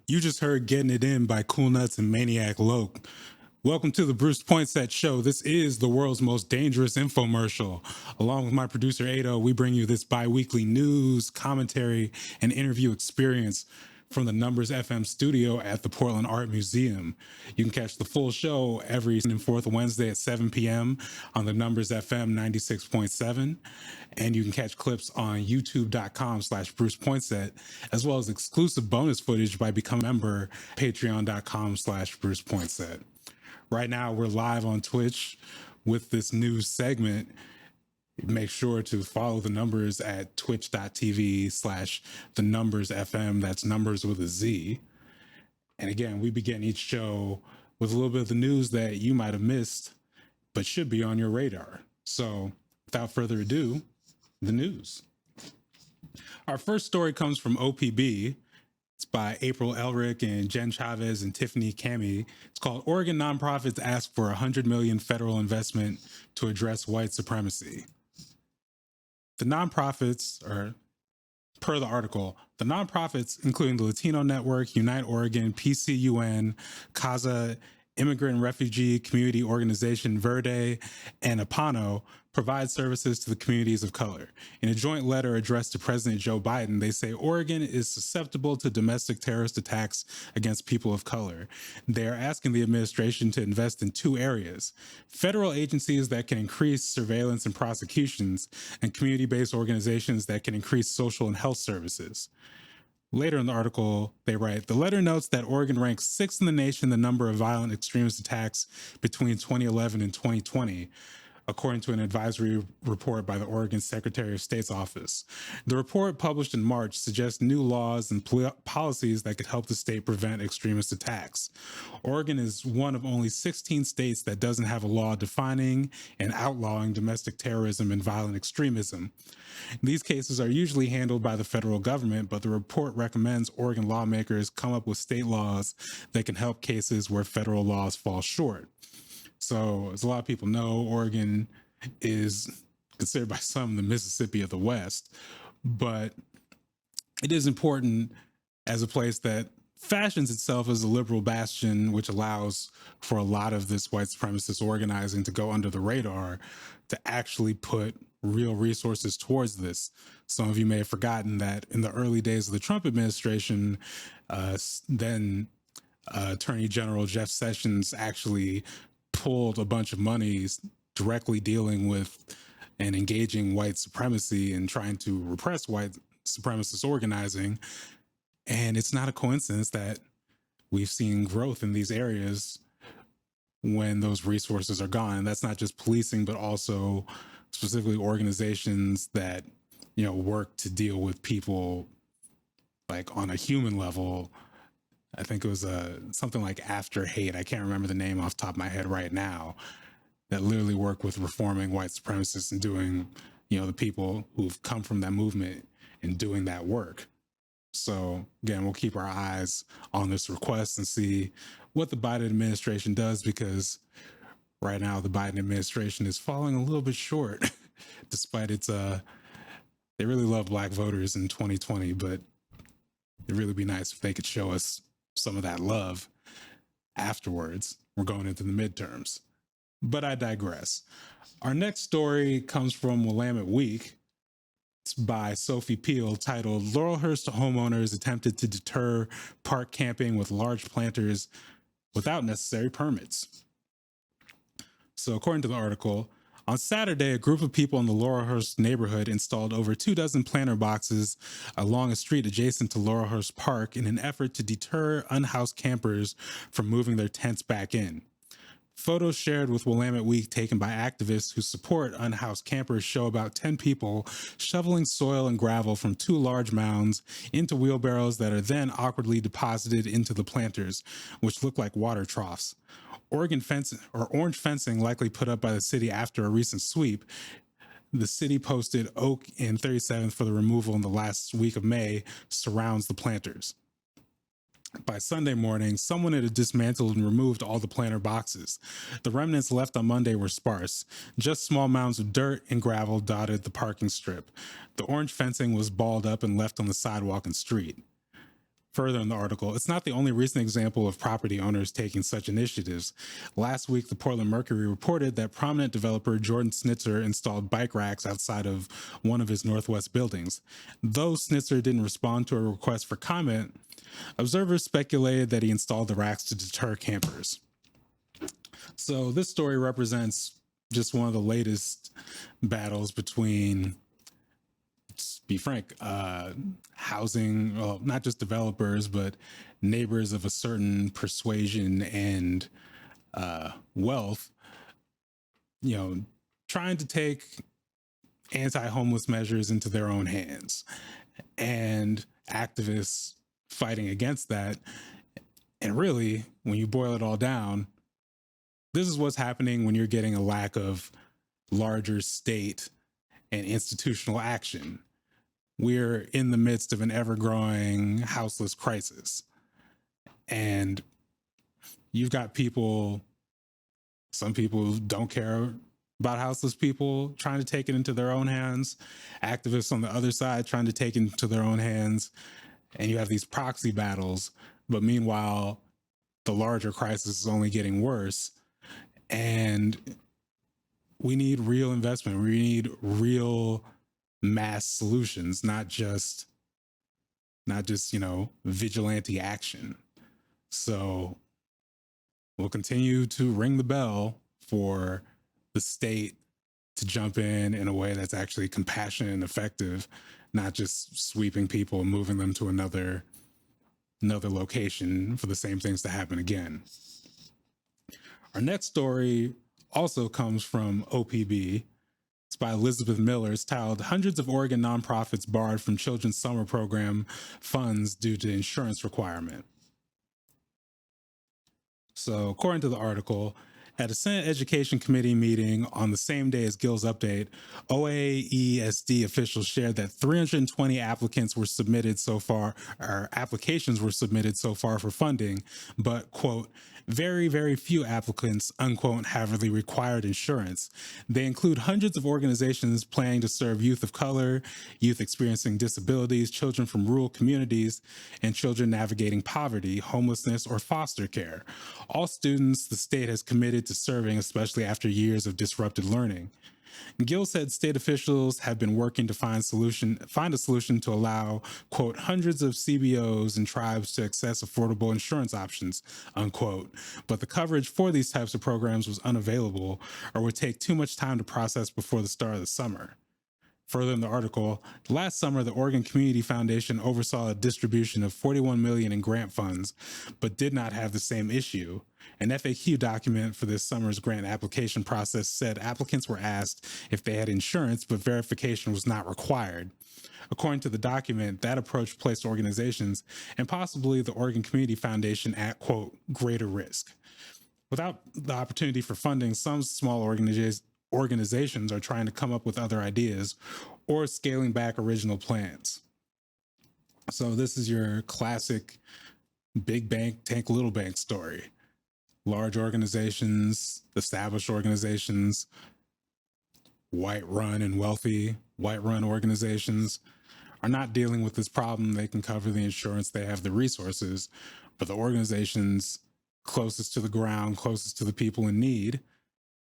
You just heard Getting It In by Cool Nuts and Maniac Loke. Welcome to the Bruce Poinsette Show. This is the world's most dangerous infomercial. Along with my producer, Ado, we bring you this bi-weekly news, commentary, and interview experience from the Numbers FM studio at the Portland Art Museum. You can catch the full show every and fourth Wednesday at 7 p.m. on the Numbers FM 96.7. And you can catch clips on youtube.com/Bruce Poinsette, as well as exclusive bonus footage by becoming a member, patreon.com/Bruce Poinsette. Right now, we're live on Twitch with this new segment. Make sure to follow the numbers at twitch.tv/the Numbers FM. That's numbers with a Z. And again, we begin each show with a little bit of the news that you might have missed, but should be on your radar. So without further ado, the news. Our first story comes from OPB. It's by April Elric and Jen Chavez and Tiffany Cami. It's called Oregon Nonprofits Ask for $100 million Federal Investment to Address White Supremacy. The nonprofits, or per the article, the nonprofits, including the Latino Network, Unite Oregon, PCUN, CASA, Immigrant and Refugee Community Organization Verde, and APANO, provide services to the communities of color. In a joint letter addressed to President Joe Biden, they say Oregon is susceptible to domestic terrorist attacks against people of color. They are asking the administration to invest in two areas: federal agencies that can increase surveillance and prosecutions, and community-based organizations that can increase social and health services. Later in the article, they write, the letter notes that Oregon ranks sixth in the nation in the number of violent extremist attacks between 2011 and 2020, according to an advisory report by the Oregon Secretary of State's office. The report, published in March, suggests new laws and policies that could help the state prevent extremist attacks. Oregon is one of only 16 states that doesn't have a law defining and outlawing domestic terrorism and violent extremism. These cases are usually handled by the federal government, but the report recommends Oregon lawmakers come up with state laws that can help cases where federal laws fall short. So, as a lot of people know, Oregon is considered by some the Mississippi of the West, but it is important as a place that fashions itself as a liberal bastion, which allows for a lot of this white supremacist organizing to go under the radar, to actually put real resources towards this. Some of you may have forgotten that in the early days of the Trump administration, then Attorney General Jeff Sessions actually pulled a bunch of monies directly dealing with and engaging white supremacy and trying to repress white supremacist organizing. And it's not a coincidence that we've seen growth in these areas when those resources are gone. And that's not just policing, but also specifically organizations that, you know, work to deal with people like on a human level. I think it was something like After Hate. I can't remember the name off the top of my head right now, that literally work with reforming white supremacists and doing, you know, the people who've come from that movement and doing that work. So again, we'll keep our eyes on this request and see what the Biden administration does, because right now the Biden administration is falling a little bit short, despite its, they really love black voters in 2020, but it'd really be nice if they could show us some of that love afterwards. We're going into the midterms. But I digress. Our next story comes from Willamette Week. It's by Sophie Peel, titled Laurelhurst Homeowners Attempted to Deter Park Camping with Large Planters Without Necessary Permits. So according to the article, on Saturday, a group of people in the Laurelhurst neighborhood installed over 24 planter boxes along a street adjacent to Laurelhurst Park in an effort to deter unhoused campers from moving their tents back in. Photos shared with Willamette Week taken by activists who support unhoused campers show about 10 people shoveling soil and gravel from two large mounds into wheelbarrows that are then awkwardly deposited into the planters, which look like water troughs. Oregon fencing, or orange fencing, likely put up by the city after a recent sweep. The city posted Oak and 37th for the removal in the last week of May, surrounds the planters. By Sunday morning, someone had dismantled and removed all the planter boxes. The remnants left on Monday were sparse. Just small mounds of dirt and gravel dotted the parking strip. The orange fencing was balled up and left on the sidewalk and street. Further in the article, it's not the only recent example of property owners taking such initiatives. Last week, the Portland Mercury reported that prominent developer Jordan Snitzer installed bike racks outside of one of his Northwest buildings. Though Snitzer didn't respond to a request for comment, observers speculated that he installed the racks to deter campers. So this story represents just one of the latest battles between, let's be frank, housing, well, not just developers, but neighbors of a certain persuasion and wealth, trying to take anti-homeless measures into their own hands, and activists fighting against that. And really, when you boil it all down, this is what's happening when you're getting a lack of larger state and institutional action. We're in the midst of an ever-growing houseless crisis. And you've got people, some people who don't care about houseless people trying to take it into their own hands, activists on the other side trying to take it into their own hands, and you have these proxy battles. But meanwhile, the larger crisis is only getting worse. And we need real investment. We need real mass solutions, not just vigilante action. So we'll continue to ring the bell for the state to jump in a way that's actually compassionate and effective, not just sweeping people and moving them to another location for the same things to happen again. Our next story also comes from OPB. It's by Elizabeth Miller. It's titled "Hundreds of Oregon Nonprofits Barred from Children's Summer Program Funds Due to Insurance Requirement." So according to the article, at a Senate Education Committee meeting on the same day as Gill's update, OAESD officials shared that 320 applications were submitted so far for funding, but, quote, very, very few applicants, unquote, have the required insurance. They include hundreds of organizations planning to serve youth of color, youth experiencing disabilities, children from rural communities, and children navigating poverty, homelessness, or foster care. All students the state has committed to serving, especially after years of disrupted learning. Gill said state officials have been working to find a solution to allow, quote, hundreds of CBOs and tribes to access affordable insurance options, unquote. But the coverage for these types of programs was unavailable or would take too much time to process before the start of the summer. Further in the article, last summer, the Oregon Community Foundation oversaw a distribution of $41 million in grant funds, but did not have the same issue. An FAQ document for this summer's grant application process said applicants were asked if they had insurance, but verification was not required. According to the document, that approach placed organizations, and possibly the Oregon Community Foundation, at, quote, greater risk. Without the opportunity for funding, some small organizations are trying to come up with other ideas or scaling back original plans. So this is your classic big bank, tank little bank story. Large organizations, established organizations, white-run and wealthy white-run organizations are not dealing with this problem. They can cover the insurance, they have the resources, but the organizations closest to the ground, closest to the people in need,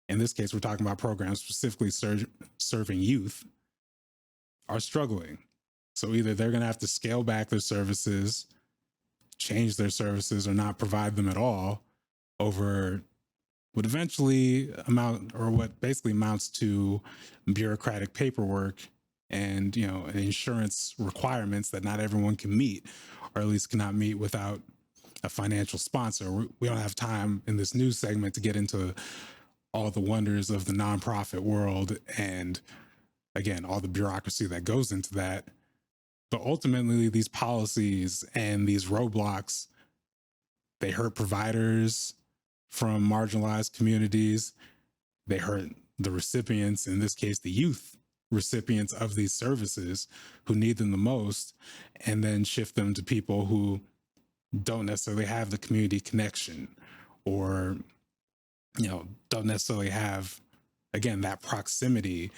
in this case, we're talking about programs specifically serving youth, are struggling. So either they're going to have to scale back their services, change their services, or not provide them at all over what eventually what basically amounts to bureaucratic paperwork and, insurance requirements that not everyone can meet, or at least cannot meet without a financial sponsor. We don't have time in this news segment to get into all the wonders of the nonprofit world and, again, all the bureaucracy that goes into that. But ultimately, these policies and these roadblocks, they hurt providers from marginalized communities. They hurt the recipients, in this case, the youth recipients of these services who need them the most, and then shift them to people who don't necessarily have the community connection, or, don't necessarily have, again, that proximity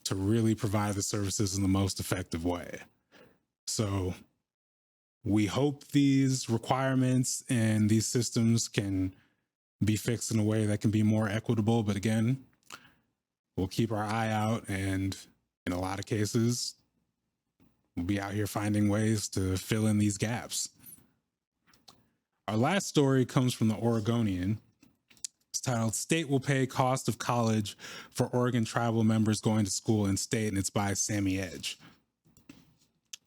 to really provide the services in the most effective way. So we hope these requirements and these systems can be fixed in a way that can be more equitable. But again, we'll keep our eye out, and in a lot of cases, we'll be out here finding ways to fill in these gaps. Our last story comes from the Oregonian. It's titled "State Will Pay Cost of College for Oregon Tribal Members Going to School in State," and it's by Sammy Edge.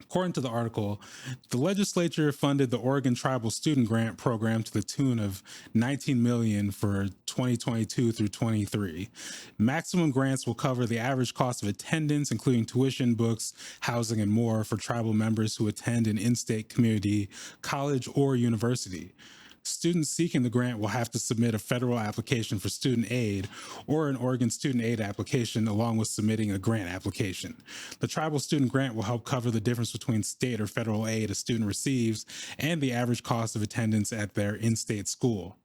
According to the article, the legislature funded the Oregon Tribal Student Grant Program to the tune of $19 million for 2022 through 23. Maximum grants will cover the average cost of attendance, including tuition, books, housing, and more for tribal members who attend an in-state community college or university. Students seeking the grant will have to submit a federal application for student aid or an Oregon student aid application, along with submitting a grant application. The tribal student grant will help cover the difference between state or federal aid a student receives and the average cost of attendance at their in-state school.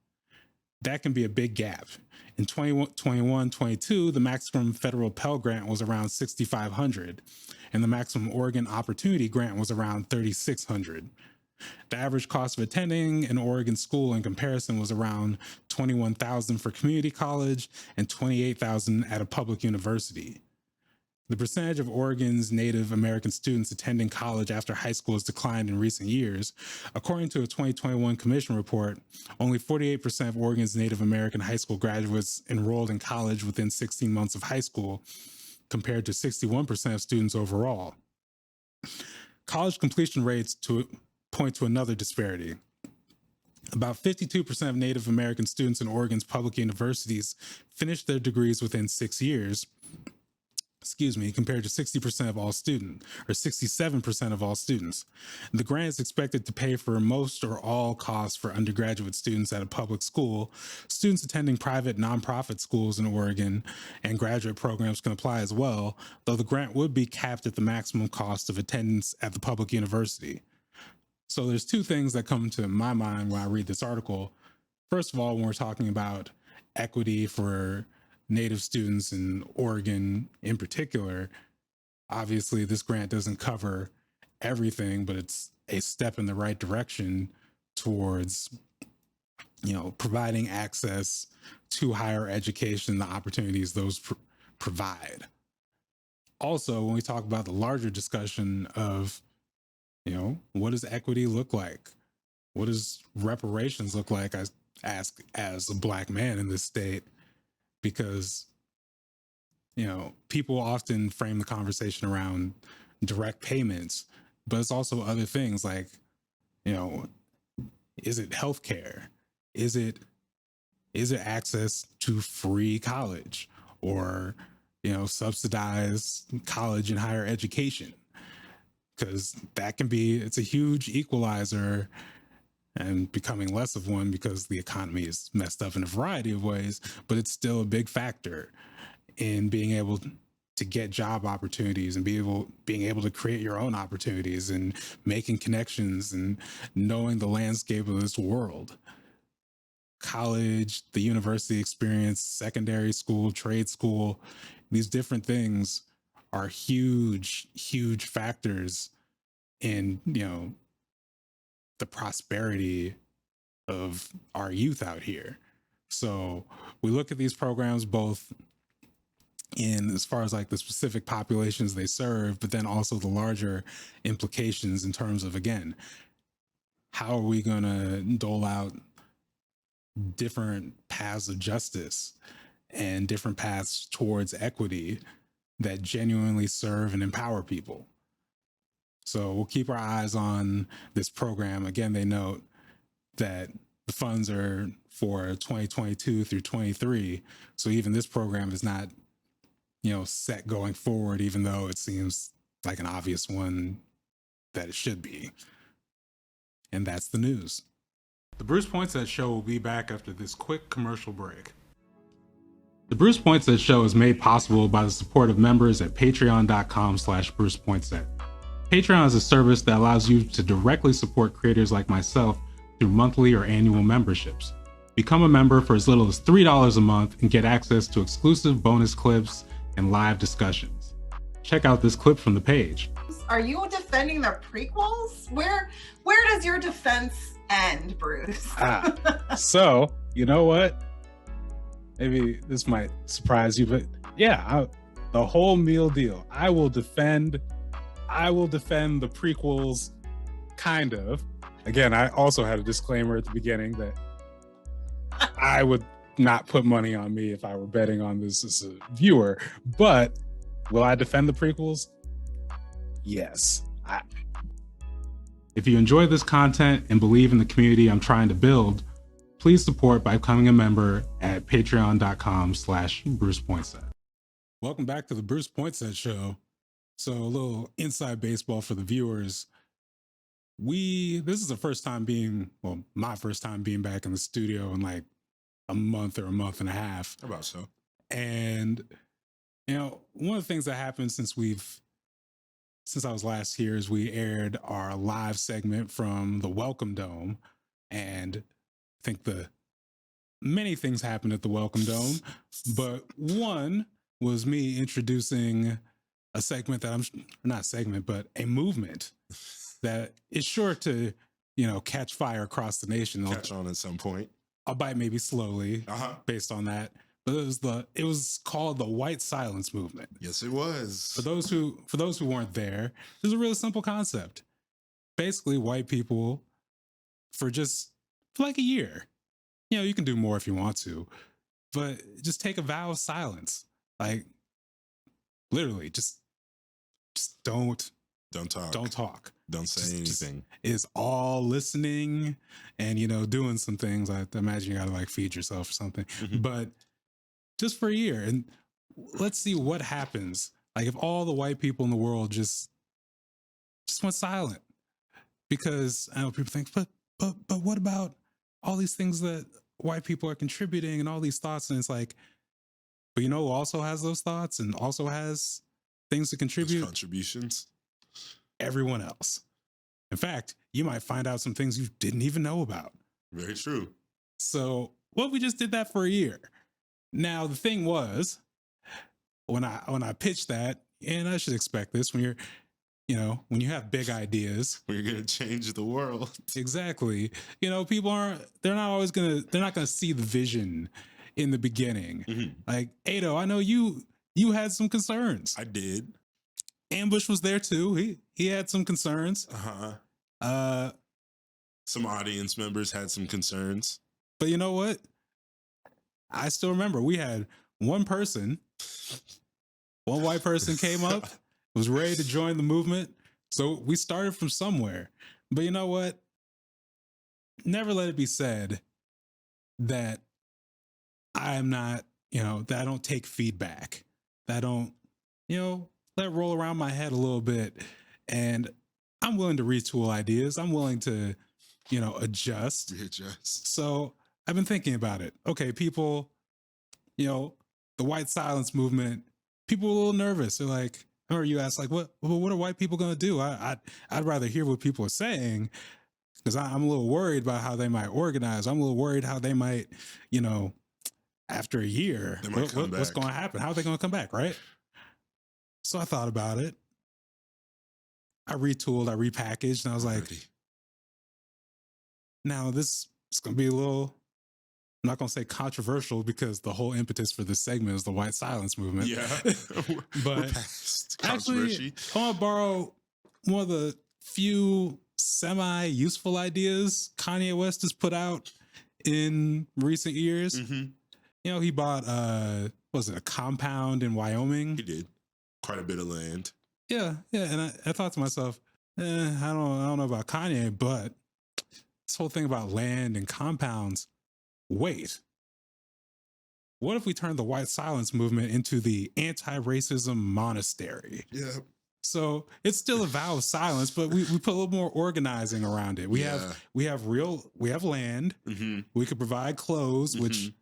That can be a big gap. In 2021-22, the maximum federal Pell Grant was around $6,500, and the maximum Oregon Opportunity Grant was around $3,600. The average cost of attending an Oregon school in comparison was around $21,000 for community college and $28,000 at a public university. The percentage of Oregon's Native American students attending college after high school has declined in recent years. According to a 2021 Commission report, only 48% of Oregon's Native American high school graduates enrolled in college within 16 months of high school, compared to 61% of students overall. College completion rates point to another disparity. About 52% of Native American students in Oregon's public universities finished their degrees within 6 years, compared to 60% of all students, or 67% of all students. The grant is expected to pay for most or all costs for undergraduate students at a public school. Students attending private nonprofit schools in Oregon and graduate programs can apply as well, though the grant would be capped at the maximum cost of attendance at the public university. So there's two things that come to my mind when I read this article. First of all, when we're talking about equity for Native students in Oregon in particular, obviously this grant doesn't cover everything, but it's a step in the right direction towards, providing access to higher education, the opportunities those provide. Also, when we talk about the larger discussion of what does equity look like? What does reparations look like? I ask as a Black man in this state, because, people often frame the conversation around direct payments, but it's also other things like, is it healthcare? Is it access to free college or, subsidized college and higher education? Because it's a huge equalizer, and becoming less of one because the economy is messed up in a variety of ways, but it's still a big factor in being able to get job opportunities and being able to create your own opportunities and making connections and knowing the landscape of this world. College, the university experience, secondary school, trade school, these different things are huge, huge factors in, the prosperity of our youth out here. So we look at these programs both in as far as like the specific populations they serve, but then also the larger implications in terms of, again, how are we going to dole out different paths of justice and different paths towards equity that genuinely serve and empower people. So we'll keep our eyes on this program. Again, they note that the funds are for 2022 through 23. So even this program is not, set going forward, even though it seems like an obvious one that it should be. And that's the news. The Bruce Poinsette Show will be back after this quick commercial break. The Bruce Poinsette Show is made possible by the support of members at patreon.com/Bruce Poinsette. Patreon is a service that allows you to directly support creators like myself through monthly or annual memberships. Become a member for as little as $3 a month and get access to exclusive bonus clips and live discussions. Check out this clip from the page. Are you defending the prequels? Where does your defense end, Bruce? So, you know what? Maybe this might surprise you, but yeah, the whole meal deal. I will defend the prequels, kind of. Again, I also had a disclaimer at the beginning that I would not put money on me if I were betting on this as a viewer, but will I defend the prequels? Yes. If you enjoy this content and believe in the community I'm trying to build, please support by becoming a member at patreon.com/Bruce Poinsette. Welcome back to the Bruce Poinsette Show. So a little inside baseball for the viewers. This is the first time my first time being back in the studio in like a month or a month and a half. About so. And, one of the things that happened since I was last here is we aired our live segment from the Welcome Dome. And I think many things happened at the Welcome Dome, but one was me introducing a segment but a movement that is sure to, catch fire across the nation. Catch on at some point. Albeit maybe slowly, based on that. But it was called the White Silence Movement. Yes, it was. For those who weren't there, it was a really simple concept. Basically, white people for like a year. You can do more if you want to, but just take a vow of silence. Like literally, just don't talk. Don't talk. Don't say anything. Is all listening and doing some things. I imagine you gotta like feed yourself or something. Mm-hmm. But just for a year, and let's see what happens. Like if all the white people in the world just went silent, because I know people think, but what about all these things that white people are contributing and all these thoughts? And it's like, but who also has those thoughts and also has things to contribute? Those contributions. Everyone else. In fact, you might find out some things you didn't even know about. Very true. So, we just did that for a year. Now, the thing was, when I pitched that, and I should expect this when when you have big ideas, we're going to change the world. Exactly. People they're not going to see the vision in the beginning. Mm-hmm. Like, Ado, I know you had some concerns. I did. Ambush was there too. He had some concerns. Some audience members had some concerns. But you know what? I still remember we had one white person came up, was ready to join the movement. So we started from somewhere. But you know what? Never let it be said that I'm not, that I don't take feedback. That I don't, let it roll around my head a little bit. And I'm willing to retool ideas. I'm willing to, adjust. Readjust. So I've been thinking about it. Okay, people, the white silence movement, people were a little nervous. They're like, I remember you asked, like, what are white people going to do? I'd rather hear what people are saying, because I'm a little worried about how they might organize. I'm a little worried how they might, after a year, what's going to happen? How are they going to come back, right? So I thought about it. I retooled, I repackaged, and I was like, now this is going to be a little, I'm not going to say controversial, because the whole impetus for this segment is the white silence movement. Yeah. But actually, I want to borrow one of the few semi-useful ideas Kanye West has put out in recent years. Mm-hmm. He bought, was it a compound in Wyoming? He did. Quite a bit of land. Yeah. And I thought to myself, I don't know about Kanye, but this whole thing about land and compounds, wait. What if we turn the white silence movement into the AntiRacism Monastery? Yeah. So it's still a vow of silence, but we put a little more organizing around it. We have land. Mm-hmm. We could provide clothes, which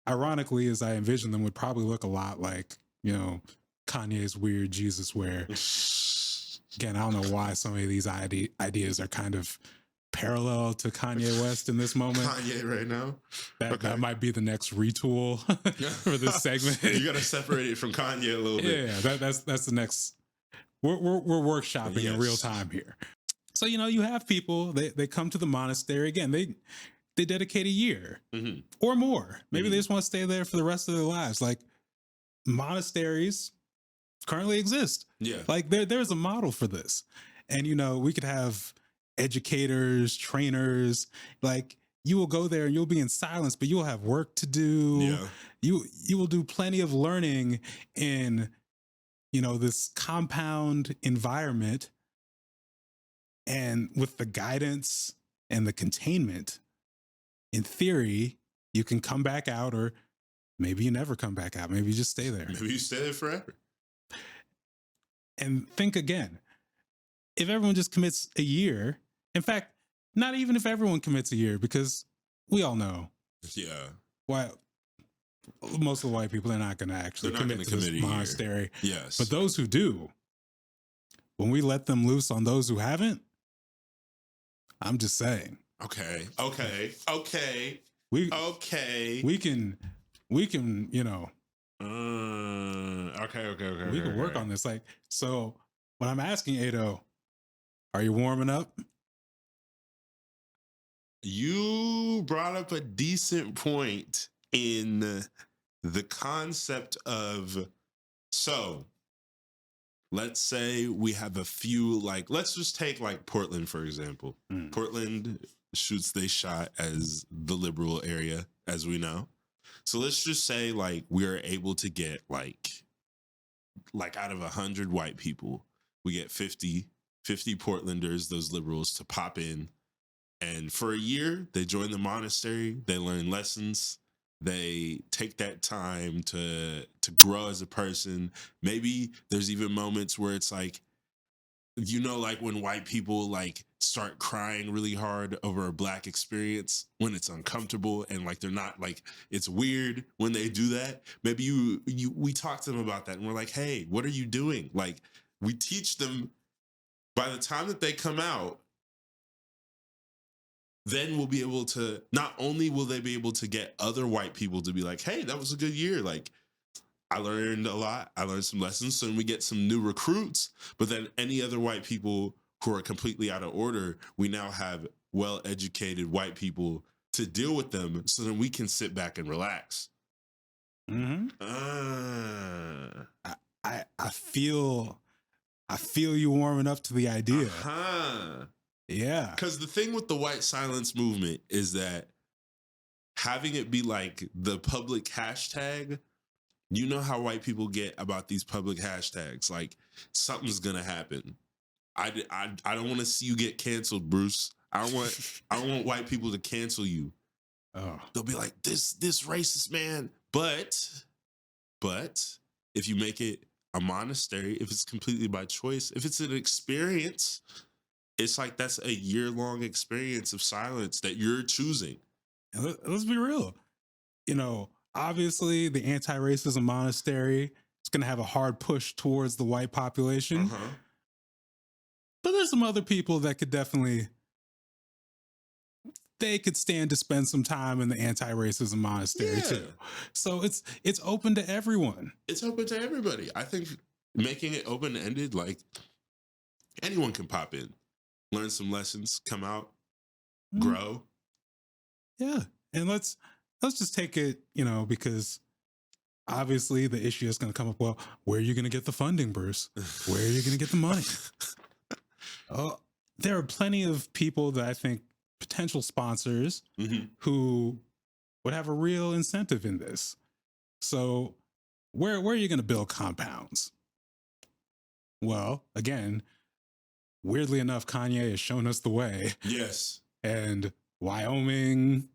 ironically, as I envision them, would probably look a lot like, Kanye's weird Jesus wear. Again, I don't know why so many of these ideas are kind of parallel to Kanye West in this moment. Kanye right now. That might be the next retool for this segment. You got to separate it from Kanye a little bit. Yeah, that's the next. We're workshopping in real time here. So you have people they come to the monastery again. They dedicate a year or more. Maybe they just want to stay there for the rest of their lives. Like monasteries currently exist. Yeah, like there's a model for this, and we could have educators, trainers. Like you will go there and you'll be in silence, but you'll have work to do. Yeah, you will do plenty of learning in this compound environment, and with the guidance and the containment, in theory, you can come back out, or maybe you never come back out. Maybe you just stay there. Maybe you stay there forever. And think again, if everyone just commits a year, in fact, not even if everyone commits a year, because we all know why most of the white people are not going to actually commit to this monastery. Yes. But those who do, when we let them loose on those who haven't, I'm just saying. Okay. We can, we can, Okay. We can work on this. Like, so when I'm asking Ado, are you warming up? You brought up a decent point in the concept of, so let's say we have a few, like, let's just take like Portland, for example. Portland shoots they shot as the liberal area, as we know. So let's just say like we're able to get like out of 100 white people, we get 50 Portlanders, those liberals, to pop in. And for a year, they join the monastery, they learn lessons, they take that time to grow as a person. Maybe there's even moments where it's like, like when white people like start crying really hard over a Black experience, when it's uncomfortable and like they're not, like, it's weird when they do that. Maybe we talk to them about that and we're like, hey, what are you doing? Like, we teach them. By the time that they come out, then we'll be able to, not only will they be able to get other white people to be like, hey, that was a good year. Like, I learned a lot. I learned some lessons. So we get some new recruits, but then any other white people who are completely out of order, we now have well-educated white people to deal with them, so then we can sit back and relax. I feel you warming up to the idea. Yeah. Because the thing with the white silence movement is that having it be like the public hashtag, you know how white people get about these public hashtags. Like, something's gonna happen. I don't want to see you get canceled, Bruce. I don't want white people to cancel you. Oh. They'll be like, this racist man. But if you make it a monastery, if it's completely by choice, if it's an experience, it's like that's a year-long experience of silence that you're choosing. Let's be real. Obviously the AntiRacism Monastery is going to have a hard push towards the white population. But there's some other people that could definitely, they could stand to spend some time in the AntiRacism Monastery too. So it's open to everyone. It's open to everybody. I think making it open-ended, like, anyone can pop in, learn some lessons, come out, grow. Yeah. And let's just take it, because obviously the issue is going to come up, well, where are you going to get the funding, Bruce? Where are you going to get the money? There are plenty of people that I think, potential sponsors, who would have a real incentive in this. So where are you going to build compounds? Well, again, weirdly enough, Kanye has shown us the way. Yes. And Wyoming,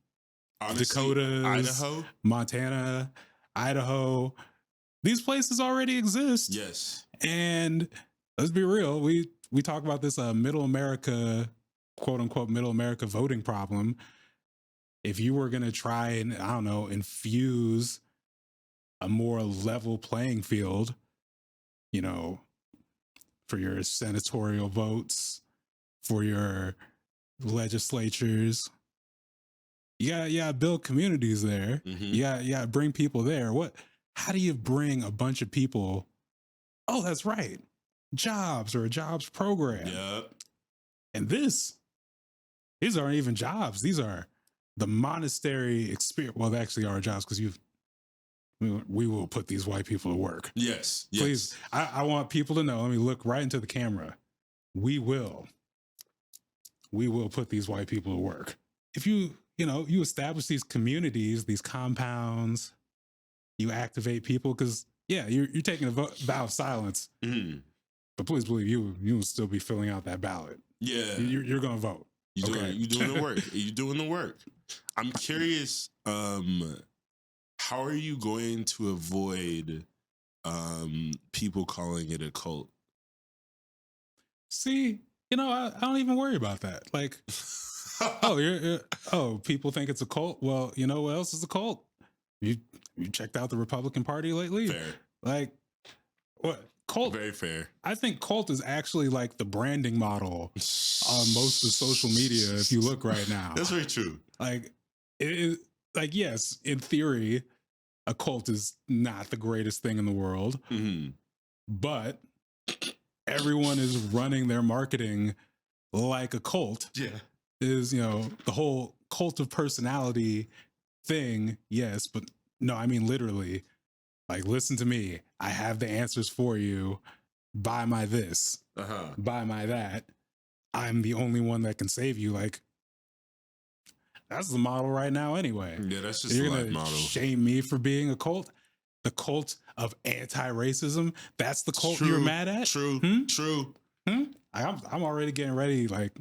Honestly, Dakotas, Idaho, Montana, Idaho, these places already exist. Yes. And let's be real, we talk about this middle America, quote unquote, middle America voting problem. If you were going to try and, I don't know, infuse a more level playing field, for your senatorial votes, for your legislatures. Yeah, build communities there. Yeah, bring people there. How do you bring a bunch of people? Oh, that's right. Jobs or a jobs program. Yep. And these aren't even jobs. These are the monastery experience. Well, they actually are jobs because we will put these white people to work. Yes. Please. I want people to know. Let me look right into the camera. We will put these white people to work. If you establish these communities, these compounds, you activate people because you're taking a vow of silence. But please believe you will still be filling out that ballot. Yeah. You're going to vote. You're doing the work. You're doing the work. I'm curious, how are you going to avoid people calling it a cult? See, I don't even worry about that. Like, people think it's a cult. Well, you know what else is a cult? You checked out the Republican Party lately? Fair. Like, what? Cult? Very fair. I think cult is actually like the branding model on most of social media. If you look right now, that's very true. Like, it is like, yes, in theory, a cult is not the greatest thing in the world, but everyone is running their marketing like a cult. Yeah, is the whole cult of personality thing. Yes, but no, I mean literally. Like, listen to me. I have the answers for you. Buy my this. Buy my that. I'm the only one that can save you. Like, that's the model right now anyway. Yeah, that's just You're the gonna life model. Shame me for being a cult? The cult of anti-racism? That's the cult you're mad at? True. True. I'm already getting ready. Like,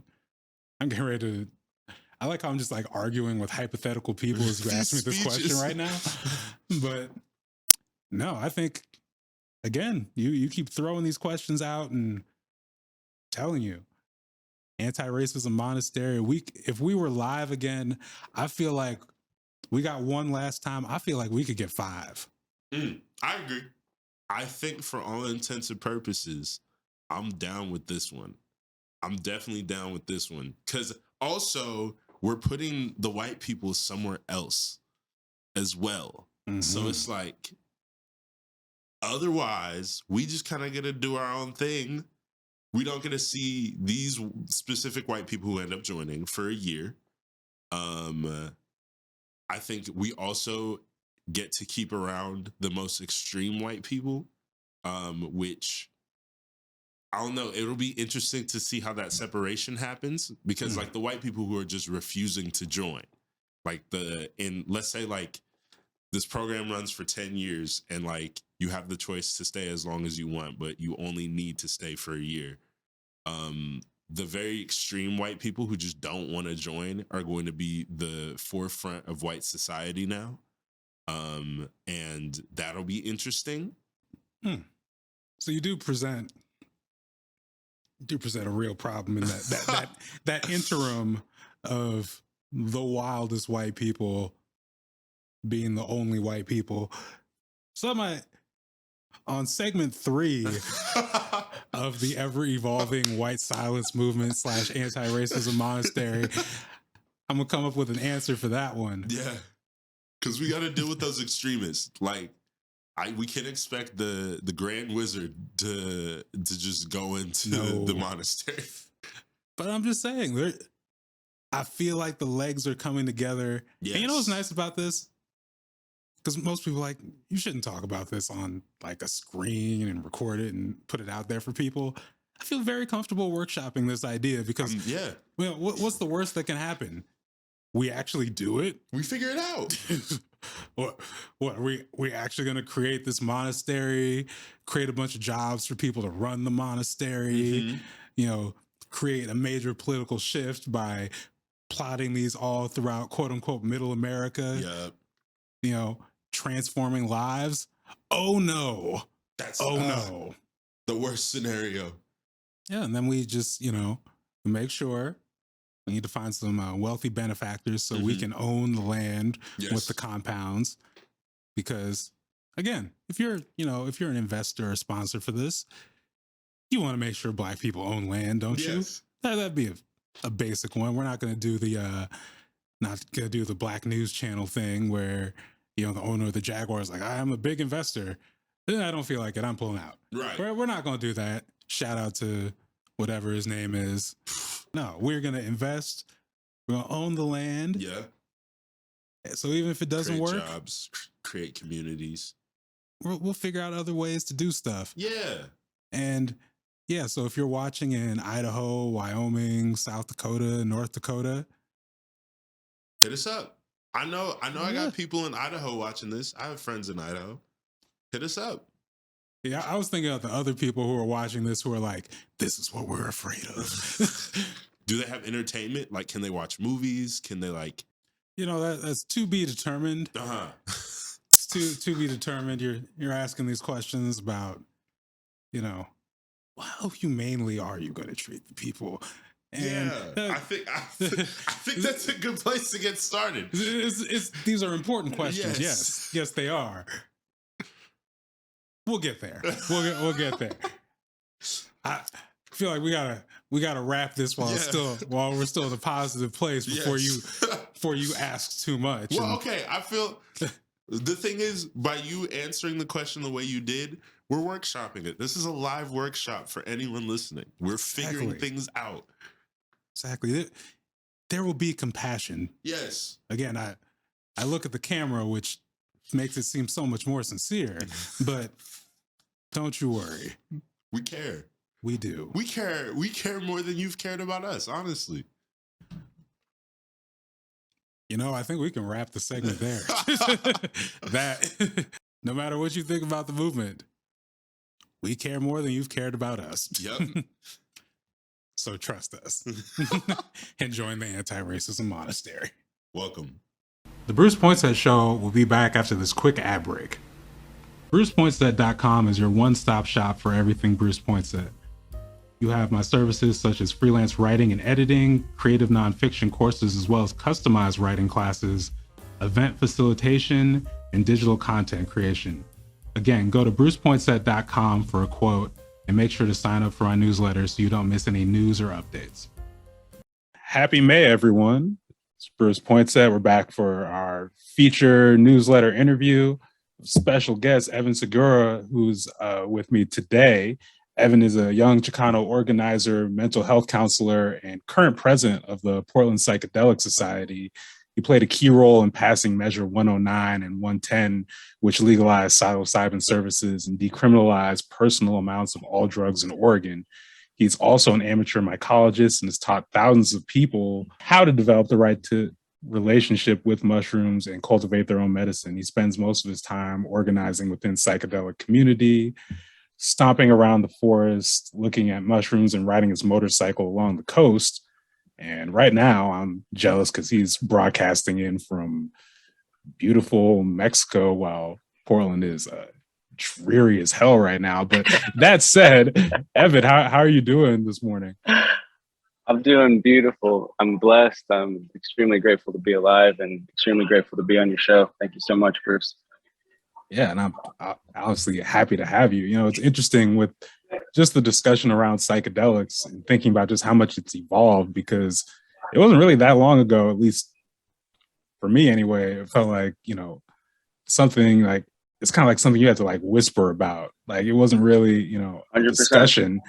I'm getting ready to... I like how I'm just like arguing with hypothetical people as you ask me this question right now. But... no, I think, again, you keep throwing these questions out and telling you. AntiRacism Monastery. If we were live again, I feel like we got one last time. I feel like we could get 5. I agree. I think for all intents and purposes, I'm down with this one. I'm definitely down with this one. Because also, we're putting the white people somewhere else as well. So it's like... otherwise, we just kind of get to do our own thing. We don't get to see these specific white people who end up joining for a year. I think we also get to keep around the most extreme white people, which, I don't know, it'll be interesting to see how that separation happens because like the white people who are just refusing to join, like let's say like this program runs for 10 years and like you have the choice to stay as long as you want, but you only need to stay for a year. The very extreme white people who just don't want to join are going to be the forefront of white society now. And that'll be interesting. So you do present a real problem in that interim of the wildest white people being the only white people. So on segment 3 of the ever-evolving white silence movement / anti-racism monastery, I'm gonna come up with an answer for that one. Yeah, because we got to deal with those extremists. Like, we can't expect the Grand Wizard to just go into the monastery. But I'm just saying, I feel like the legs are coming together. Yes. And you know what's nice about this? Because most people are like, you shouldn't talk about this on like a screen and record it and put it out there for people. I feel very comfortable workshopping this idea because well, what's the worst that can happen? We actually do it. We figure it out. What are we actually going to create this monastery, create a bunch of jobs for people to run the monastery, create a major political shift by plotting these all throughout quote unquote middle America. Yep. Transforming lives. Oh no. No. The worst scenario. Yeah. And then we just, make sure we need to find some wealthy benefactors so we can own the land with the compounds. Because again, if you're an investor or sponsor for this, You want to make sure Black people own land, don't you? Yes. That'd be a basic one. We're not going to do the Black News Channel thing where, you know, the owner of the Jaguar is like, I'm a big investor. I don't feel like it. I'm pulling out. Right. We're not going to do that. Shout out to whatever his name is. No, we're going to invest. We're going to own the land. Yeah. So even if it doesn't Create work, jobs, create communities. we'll figure out other ways to do stuff. Yeah. And yeah, so if you're watching in Idaho, Wyoming, South Dakota, North Dakota, hit us up. I know I got people in Idaho watching this. I have friends in Idaho. Hit us up. Yeah, I was thinking of the other people who are watching this who are like, this is what we're afraid of. Do they have entertainment? Like, can they watch movies? Can they like, you know, that's to be determined. It's to be determined. You're asking these questions about, you know, how humanely are you going to treat the people? And yeah, I think that's a good place to get started. These are important questions. Yes, they are. We'll get there. We'll get there. I feel like we gotta wrap this while we're still in a positive place before you ask too much. Well, okay. I feel the thing is, by you answering the question the way you did, we're workshopping it. This is a live workshop for anyone listening. We're figuring things out. Exactly. There will be compassion. Yes. Again, I look at the camera, which makes it seem so much more sincere, but don't you worry. We care. We do. We care. We care more than you've cared about us, honestly. You know, I think we can wrap the segment there. That no matter what you think about the movement, we care more than you've cared about us. Yep. So trust us and join the AntiRacism Monastery. Welcome. The Bruce Poinsette Show will be back after this quick ad break. BrucePoinsette.com is your one-stop shop for everything Bruce Poinsette. You have my services such as freelance writing and editing, creative nonfiction courses, as well as customized writing classes, event facilitation, and digital content creation. Again, go to BrucePoinsette.com for a quote and make sure to sign up for our newsletter so you don't miss any news or updates. Happy May, everyone. It's Bruce Poinsette. We're back for our feature newsletter interview. Special guest, Evan Segura, who's with me today. Evan is a young Chicano organizer, mental health counselor, and current president of the Portlands Psychedelic Society. He played a key role in passing Measure 109 and 110, which legalized psilocybin services and decriminalized personal amounts of all drugs in Oregon. He's also an amateur mycologist and has taught thousands of people how to develop the right to relationship with mushrooms and cultivate their own medicine. He spends most of his time organizing within psychedelic community, stomping around the forest, looking at mushrooms, and riding his motorcycle along the coast. And right now I'm jealous because he's broadcasting in from beautiful Mexico while Portland is dreary as hell right now. But that said, Evan, how are you doing this morning? I'm doing beautiful. I'm blessed. I'm extremely grateful to be alive and extremely grateful to be on your show. Thank you so much, Bruce. Yeah, and I'm honestly happy to have you. You know, it's interesting with just the discussion around psychedelics and thinking about just how much it's evolved, because it wasn't really that long ago, at least for me anyway, it felt like, you know, something like, it's kind of like something you had to like whisper about. Like it wasn't really, you know, a 100%. discussion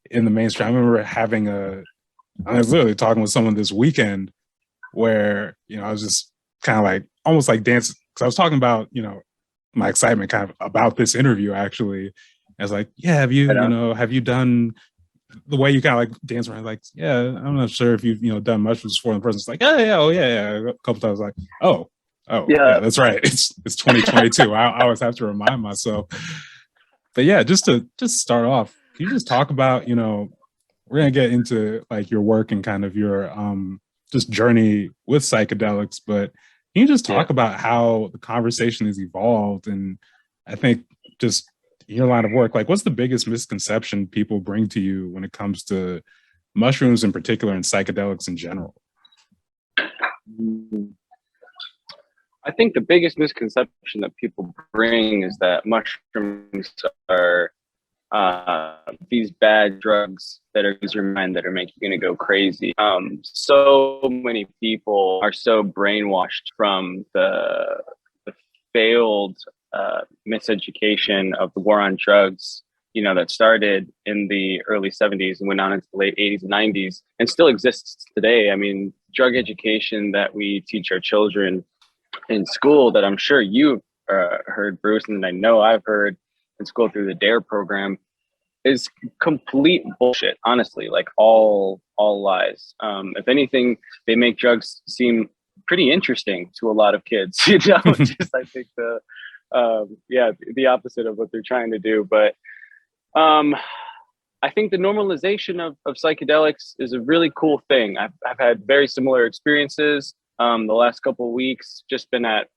in the mainstream. I remember I was literally talking with someone this weekend where, you know, I was just kind of like, almost like dancing. Cause I was talking about, you know, my excitement kind of about this interview actually. I was like, yeah, have you done the way you kind of like dance around? Like, yeah, I'm not sure if you've, you know, done mushrooms before. And the person's like, yeah. A couple times like, oh, yeah, that's right. It's 2022. I always have to remind myself. But yeah, just to start off, can you just talk about, you know, we're going to get into like your work and kind of your just journey with psychedelics, but can you just talk about how the conversation has evolved? And I think just your line of work, like what's the biggest misconception people bring to you when it comes to mushrooms in particular and psychedelics in general? I think the biggest misconception that people bring is that mushrooms are these bad drugs that are in your mind that are making you gonna go crazy. So many people are so brainwashed from the failed miseducation of the war on drugs, that started in the early 70s and went on into the late 80s and 90s and still exists today. I mean, drug education that we teach our children in school, that I'm sure you've heard, Bruce, and I know I've heard in school through the DARE program, is complete bullshit, honestly, like all lies. If anything, they make drugs seem pretty interesting to a lot of kids, just I think the opposite of what they're trying to do. But I think the normalization of psychedelics is a really cool thing. I've had very similar experiences the last couple of weeks, just been at,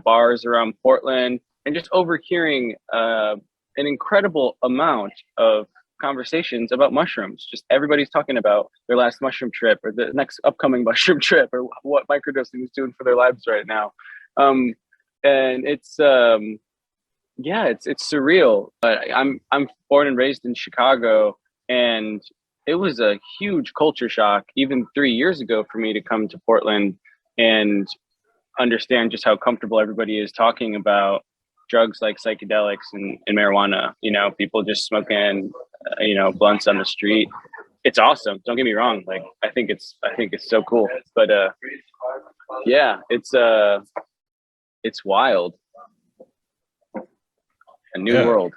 bars around Portland and just overhearing an incredible amount of conversations about mushrooms. Just everybody's talking about their last mushroom trip or the next upcoming mushroom trip or what microdosing is doing for their lives right now. And it's it's surreal. But I'm born and raised in Chicago, and it was a huge culture shock even 3 years ago for me to come to Portland and understand just how comfortable everybody is talking about drugs like psychedelics and marijuana. People just smoking blunts on the street. It's awesome, don't get me wrong. Like I think it's so cool, but it's wild. A new world.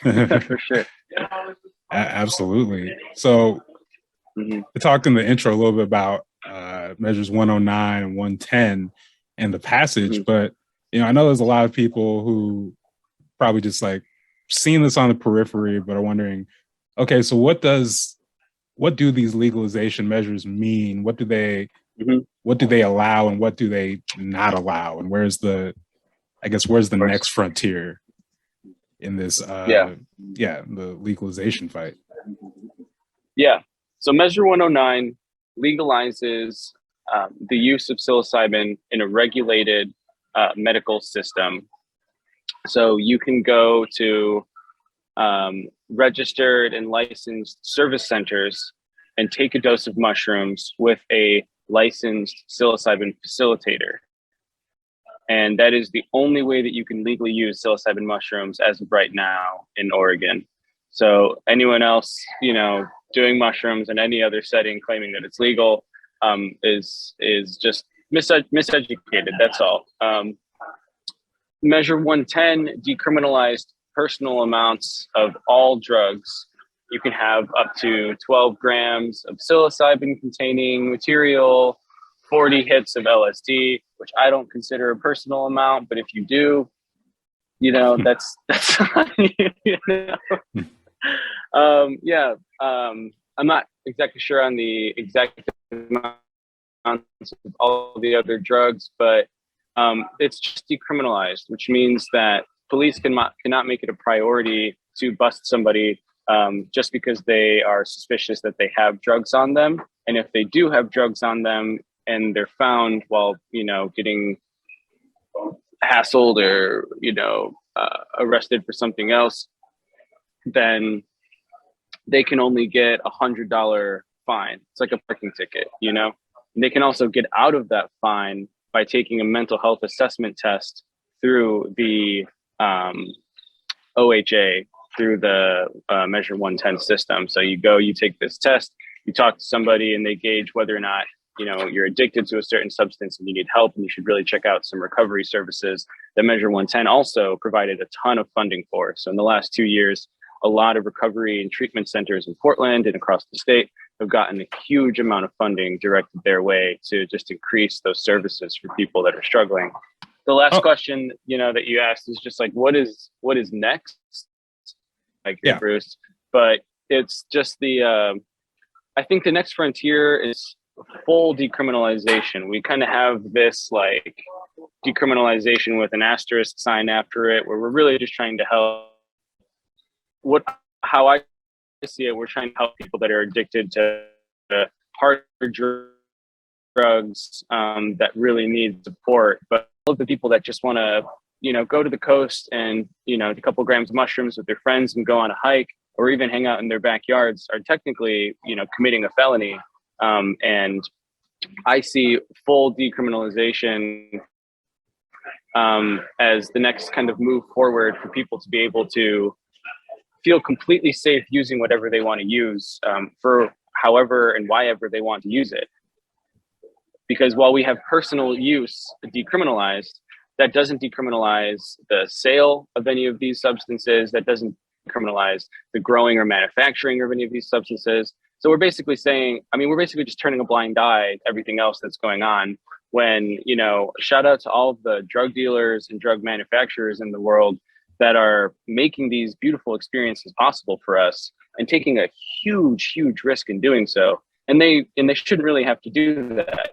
For sure. Absolutely. So we talked in the intro a little bit about measures 109 and 110 and the passage, but I know there's a lot of people who probably just like seen this on the periphery but are wondering, okay, so what do these legalization measures mean? What do they allow and what do they not allow, and where's the next frontier in this the legalization fight? So measure 109 legalizes the use of psilocybin in a regulated medical system. So you can go to registered and licensed service centers and take a dose of mushrooms with a licensed psilocybin facilitator. And that is the only way that you can legally use psilocybin mushrooms as of right now in Oregon. So anyone else, doing mushrooms in any other setting claiming that it's legal is just miseducated. That's all. Measure 110 decriminalized personal amounts of all drugs. You can have up to 12 grams of psilocybin containing material, 40 hits of LSD, which I don't consider a personal amount, but if you do, that's I'm not exactly sure on the exact amounts of all the other drugs, but it's just decriminalized, which means that police cannot make it a priority to bust somebody just because they are suspicious that they have drugs on them. And if they do have drugs on them and they're found while, getting hassled or, arrested for something else, then they can only get $100 fine. It's like a parking ticket, And they can also get out of that fine by taking a mental health assessment test through the OHA, through the Measure 110 system. So you take this test, you talk to somebody, and they gauge whether or not you're addicted to a certain substance and you need help, and you should really check out some recovery services that Measure 110 also provided a ton of funding for. So in the last 2 years, a lot of recovery and treatment centers in Portland and across the state have gotten a huge amount of funding directed their way to just increase those services for people that are struggling. The last question, that you asked is just like, what is next? Bruce, but it's just I think the next frontier is full decriminalization. We kind of have this like decriminalization with an asterisk sign after it, where we're really just trying to help. How I see it, we're trying to help people that are addicted to hard drugs that really need support. But all of the people that just want to go to the coast and, a couple grams of mushrooms with their friends and go on a hike or even hang out in their backyards are technically, committing a felony. And I see full decriminalization as the next kind of move forward for people to be able to feel completely safe using whatever they want to use for however and why ever they want to use it. Because while we have personal use decriminalized, that doesn't decriminalize the sale of any of these substances. That doesn't decriminalize the growing or manufacturing of any of these substances. So we're basically saying, we're basically just turning a blind eye to everything else that's going on when, shout out to all of the drug dealers and drug manufacturers in the world that are making these beautiful experiences possible for us and taking a huge, huge risk in doing so. And they shouldn't really have to do that,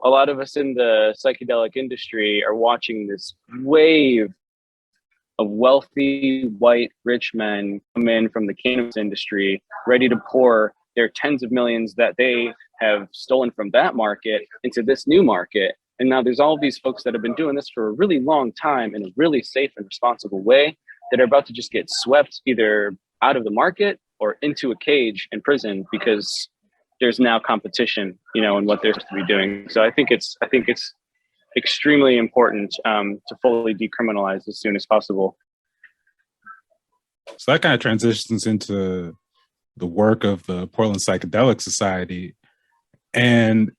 a lot of us in the psychedelic industry are watching this wave of wealthy, white, rich men come in from the cannabis industry, ready to pour their tens of millions that they have stolen from that market into this new market. And now there's all of these folks that have been doing this for a really long time in a really safe and responsible way that are about to just get swept either out of the market or into a cage in prison because there's now competition, in what they're supposed to be doing. So I think it's extremely important to fully decriminalize as soon as possible. So that kind of transitions into the work of the Portland Psychedelic Society. And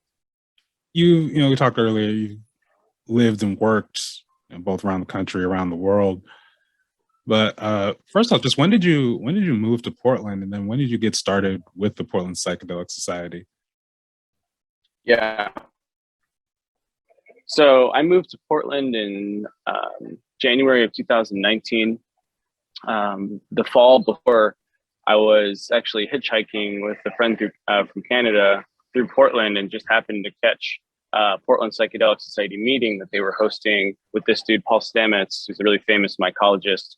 we talked earlier, you lived and worked both around the country, around the world. But first off, just when did you move to Portland, and then when did you get started with the Portland Psychedelic Society? Yeah. So I moved to Portland in January of 2019. The fall before, I was actually hitchhiking with a friend from Canada through Portland and just happened to catch Portland Psychedelic Society meeting that they were hosting with this dude, Paul Stamets, who's a really famous mycologist.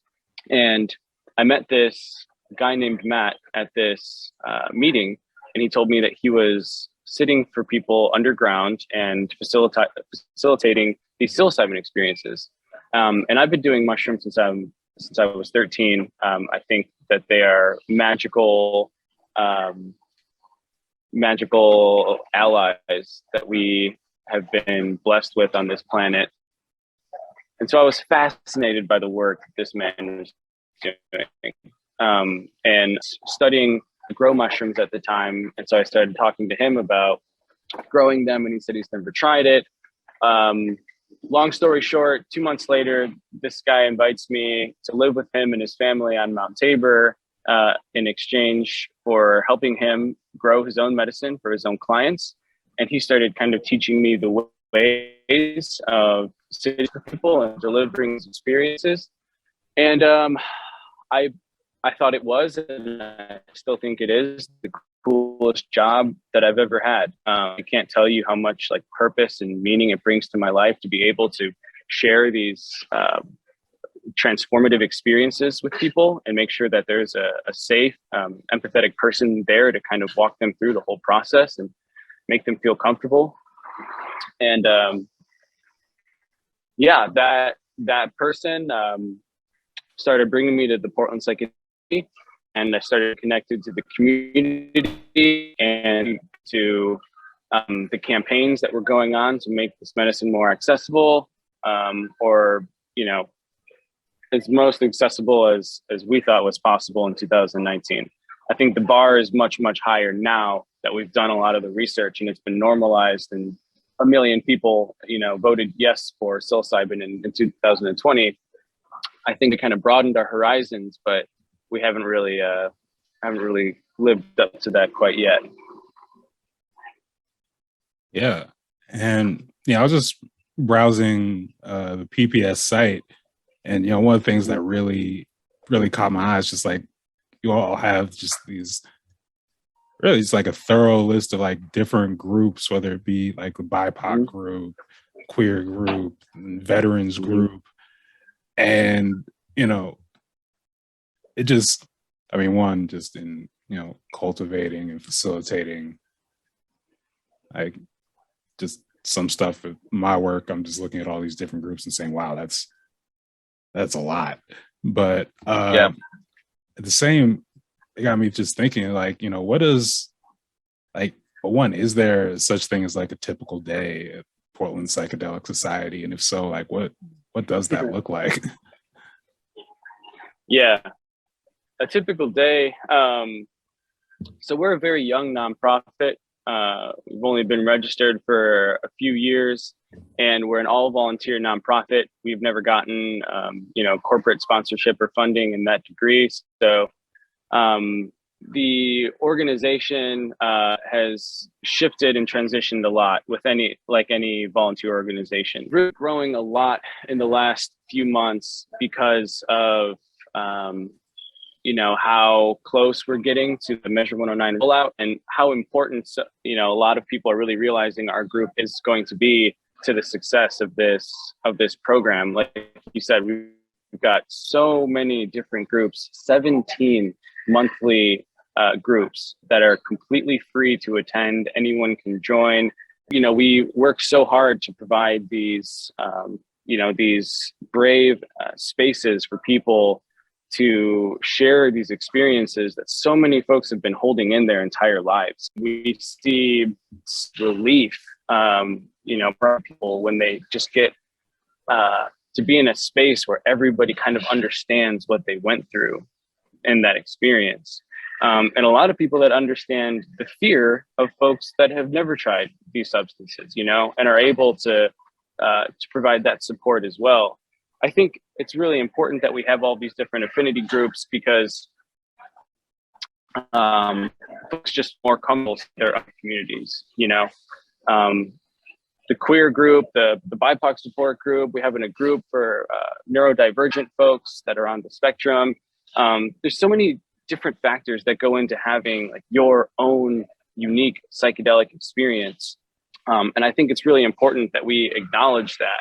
And I met this guy named Matt at this meeting, and he told me that he was sitting for people underground and facilitating these psilocybin experiences. And I've been doing mushrooms since I was 13. I think that they are magical allies that we have been blessed with on this planet. And so I was fascinated by the work this man was doing and studying grow mushrooms at the time. And so I started talking to him about growing them, and he said he's never tried it. Long story short, 2 months later, this guy invites me to live with him and his family on Mount Tabor in exchange for helping him grow his own medicine for his own clients. And he started kind of teaching me the ways of sitting with people and delivering these experiences. And I thought it was, and I still think it is, the coolest job that I've ever had. I can't tell you how much purpose and meaning it brings to my life to be able to share these transformative experiences with people and make sure that there's a safe, empathetic person there to kind of walk them through the whole process and make them feel comfortable. And that person started bringing me to the Portland Psychedelic, and I started connected to the community and to the campaigns that were going on to make this medicine more accessible, or as most accessible as we thought was possible in 2019. I think the bar is much, much higher now that we've done a lot of the research and it's been normalized, and 1 million people, voted yes for psilocybin in 2020. I think it kind of broadened our horizons, but we haven't really lived up to that quite yet. Yeah. And I was just browsing the PPS site, and one of the things that really caught my eyes, just you all have just these really, it's a thorough list of different groups, whether it be the BIPOC group, queer group, veterans group. And it just, one, just in cultivating and facilitating just some stuff with my work, I'm just looking at all these different groups and saying, wow, that's a lot. But at the same, it got me just thinking, like, what is, like, one, is there such thing as like a typical day at Portlands Psychedelic Society? And if so, like, what does that look like? Yeah, a typical day. So we're a very young nonprofit. We've only been registered for a few years, and we're an all-volunteer nonprofit. We've never gotten, corporate sponsorship or funding in that degree. So the organization has shifted and transitioned a lot with any volunteer organization. We're growing a lot in the last few months because of how close we're getting to the Measure 109 rollout, and how important, a lot of people are really realizing our group is going to be to the success of this program. Like you said, we've got so many different groups, 17 monthly groups that are completely free to attend. Anyone can join. We work so hard to provide these brave spaces for people to share these experiences that so many folks have been holding in their entire lives. We see relief, for people when they just get to be in a space where everybody kind of understands what they went through in that experience. And a lot of people that understand the fear of folks that have never tried these substances, and are able to provide that support as well. I think it's really important that we have all these different affinity groups, because folks just more comfortable in their own communities. The queer group, the BIPOC support group, we have a group for neurodivergent folks that are on the spectrum. There's so many different factors that go into having like your own unique psychedelic experience. And I think it's really important that we acknowledge that,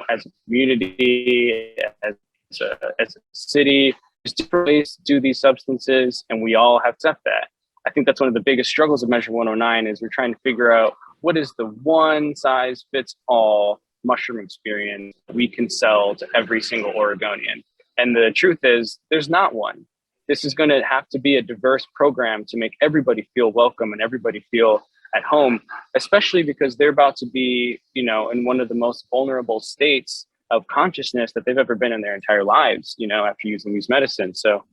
as a community, as a city, there's different ways to do these substances, and we all have to accept that. I think that's one of the biggest struggles of Measure 109 is we're trying to figure out what is the one size fits all mushroom experience we can sell to every single Oregonian. And the truth is, there's not one. This is going to have to be a diverse program to make everybody feel welcome and everybody feel at home, especially because they're about to be, in one of the most vulnerable states of consciousness that they've ever been in their entire lives, after using these medicines. So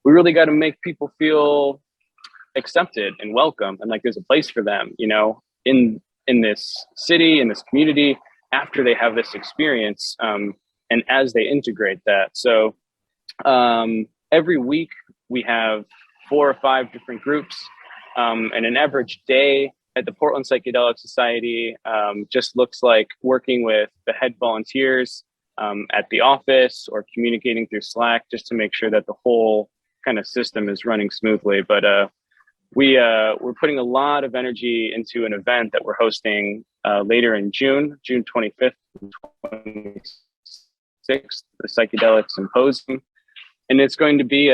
we really got to make people feel accepted and welcome, and like there's a place for them, in this city, in this community, after they have this experience, and as they integrate that. So every week we have 4 or 5 different groups, and an average day at the Portland Psychedelic Society just looks like working with the head volunteers at the office or communicating through Slack, just to make sure that the whole kind of system is running smoothly. But we're putting a lot of energy into an event that we're hosting later in June 25th and 26th, the Psychedelic Symposium. And it's going to be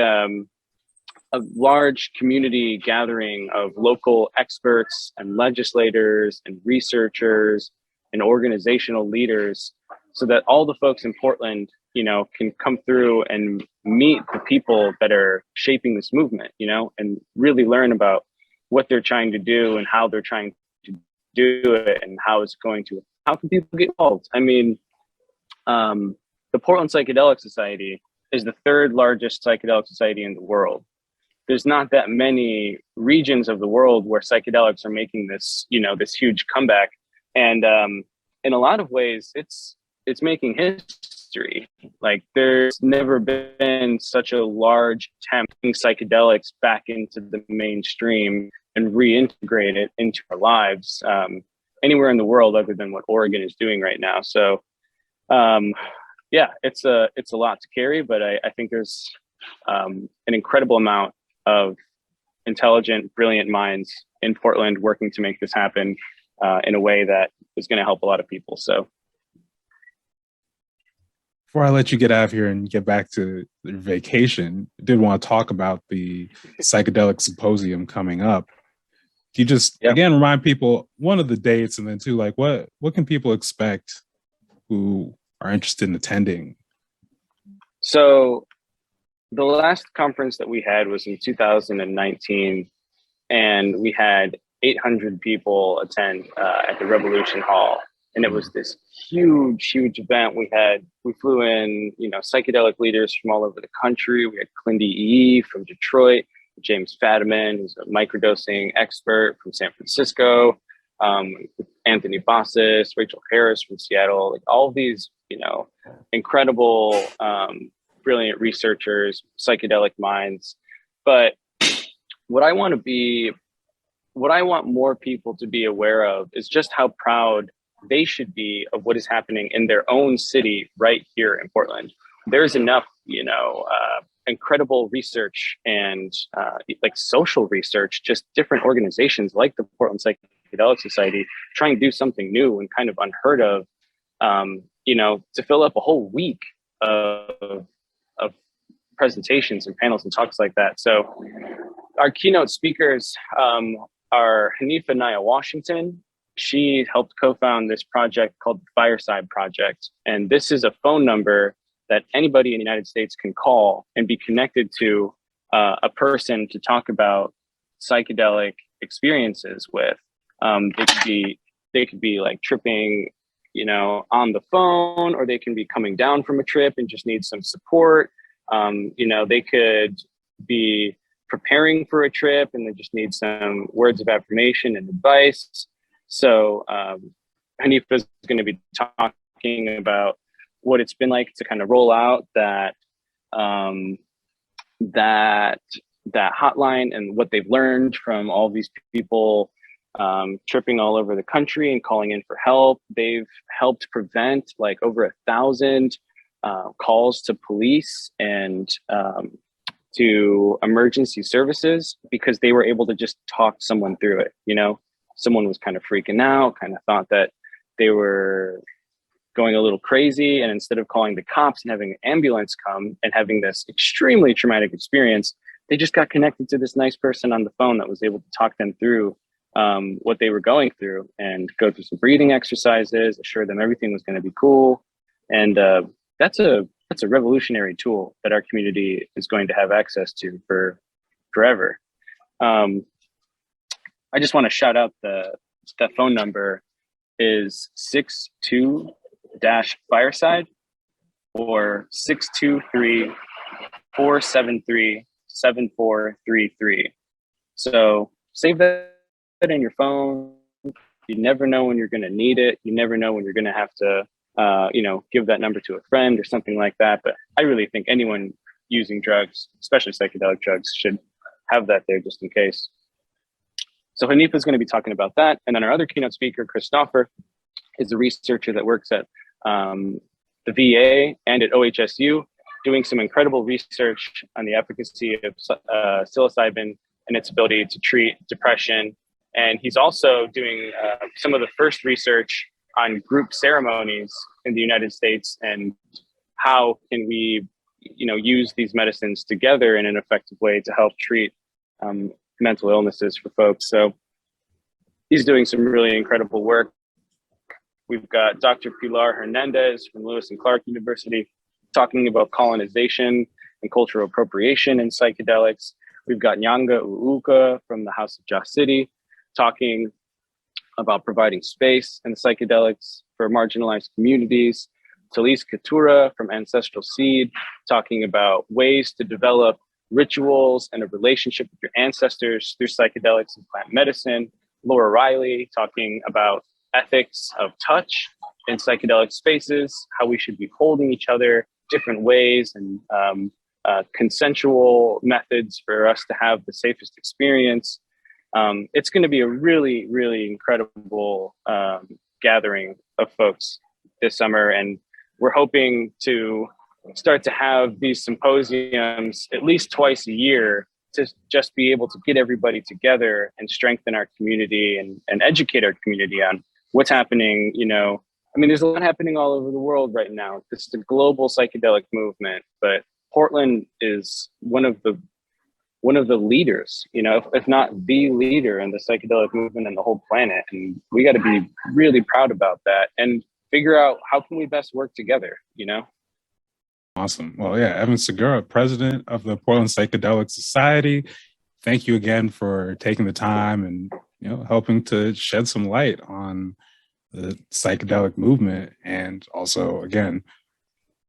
a large community gathering of local experts and legislators and researchers and organizational leaders, so that all the folks in Portland, can come through and meet the people that are shaping this movement, and really learn about what they're trying to do and how they're trying to do it and how can people get involved? I mean, the Portland Psychedelic Society is the 3rd largest psychedelic society in the world. There's not that many regions of the world where psychedelics are making this, this huge comeback. And in a lot of ways, it's making history. Like there's never been such a large attempt to bring psychedelics back into the mainstream and reintegrate it into our lives anywhere in the world other than what Oregon is doing right now. So it's a lot to carry, but I think there's an incredible amount of intelligent, brilliant minds in Portland working to make this happen in a way that is going to help a lot of people. So Before I let you get out of here and get back to your vacation, I did want to talk about the Psychedelic Symposium coming up. Can you just Yeah. again remind people one of the dates, and then two, like what can people expect who are interested in attending? So the last conference that we had was in 2019, and we had 800 people attend at the Revolution Hall, and it was this huge event. We flew in, psychedelic leaders from all over the country. We had Clindy E from Detroit, James Fadiman, who's a microdosing expert from San Francisco, Anthony Bossis, Rachel Harris from Seattle, like all these, incredible, brilliant researchers, psychedelic minds. But what I want more people to be aware of is just how proud they should be of what is happening in their own city right here in Portland. There's enough, incredible research and like social research, just different organizations like the Portland Psychedelic Society trying to do something new and kind of unheard of, to fill up a whole week of presentations and panels and talks like that. So our keynote speakers are Hanifa Naya Washington. She helped co-found this project called the Fireside Project. And this is a phone number that anybody in the United States can call and be connected to a person to talk about psychedelic experiences with. They could be like tripping, on the phone, or they can be coming down from a trip and just need some support. They could be preparing for a trip and they just need some words of affirmation and advice. So Hanifa is going to be talking about what it's been like to kind of roll out that hotline and what they've learned from all these people tripping all over the country and calling in for help. They've helped prevent like over 1,000 calls to police and to emergency services because they were able to just talk someone through it. Someone was kind of freaking out, kind of thought that they were going a little crazy. And instead of calling the cops and having an ambulance come and having this extremely traumatic experience, they just got connected to this nice person on the phone that was able to talk them through what they were going through and go through some breathing exercises, assure them everything was going to be cool. And that's a revolutionary tool that our community is going to have access to for forever. I just want to shout out that phone number is 62-Fireside or 623-473-7433. So save that in your phone. You never know when you're going to need it. You never know when you're going to have to give that number to a friend or something like that. But I really think anyone using drugs, especially psychedelic drugs, should have that there just in case. So Hanifa is going to be talking about that. And then our other keynote speaker, Chris Stauffer, is a researcher that works at the VA and at OHSU, doing some incredible research on the efficacy of psilocybin and its ability to treat depression. And he's also doing some of the first research on group ceremonies in the United States and how can we, use these medicines together in an effective way to help treat mental illnesses for folks. So he's doing some really incredible work. We've got Dr. Pilar Hernandez from Lewis and Clark University talking about colonization and cultural appropriation in psychedelics. We've got Nyanga Uuka from the House of Joss City talking about providing space and psychedelics for marginalized communities. Talise Katura from Ancestral Seed talking about ways to develop rituals and a relationship with your ancestors through psychedelics and plant medicine. Laura Riley talking about ethics of touch in psychedelic spaces, how we should be holding each other, different ways and consensual methods for us to have the safest experience. It's going to be a really, really incredible gathering of folks this summer. And we're hoping to start to have these symposiums at least twice a year to just be able to get everybody together and strengthen our community and educate our community on what's happening. There's a lot happening all over the world right now. It's the global psychedelic movement, but Portland is one of the one of the leaders, if not the leader in the psychedelic movement and the whole planet. And we got to be really proud about that and figure out how can we best work together, Awesome. Well, yeah, Evan Segura, president of the Portland Psychedelic Society. Thank you again for taking the time and helping to shed some light on the psychedelic movement, and also again,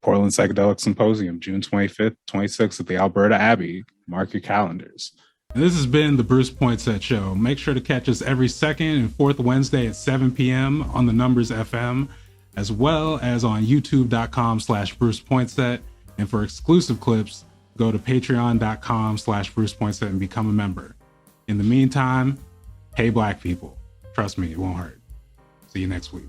Portland Psychedelic Symposium, June 25th, 26th at the Alberta Abbey. Mark your calendars. And this has been the Bruce Poinsette Show. Make sure to catch us every second and fourth Wednesday at 7 p.m. on the Numbers FM, as well as on youtube.com/Bruce Poinsette. And for exclusive clips, go to patreon.com/Bruce Poinsette and become a member. In the meantime, hey Black people, trust me, it won't hurt. See you next week.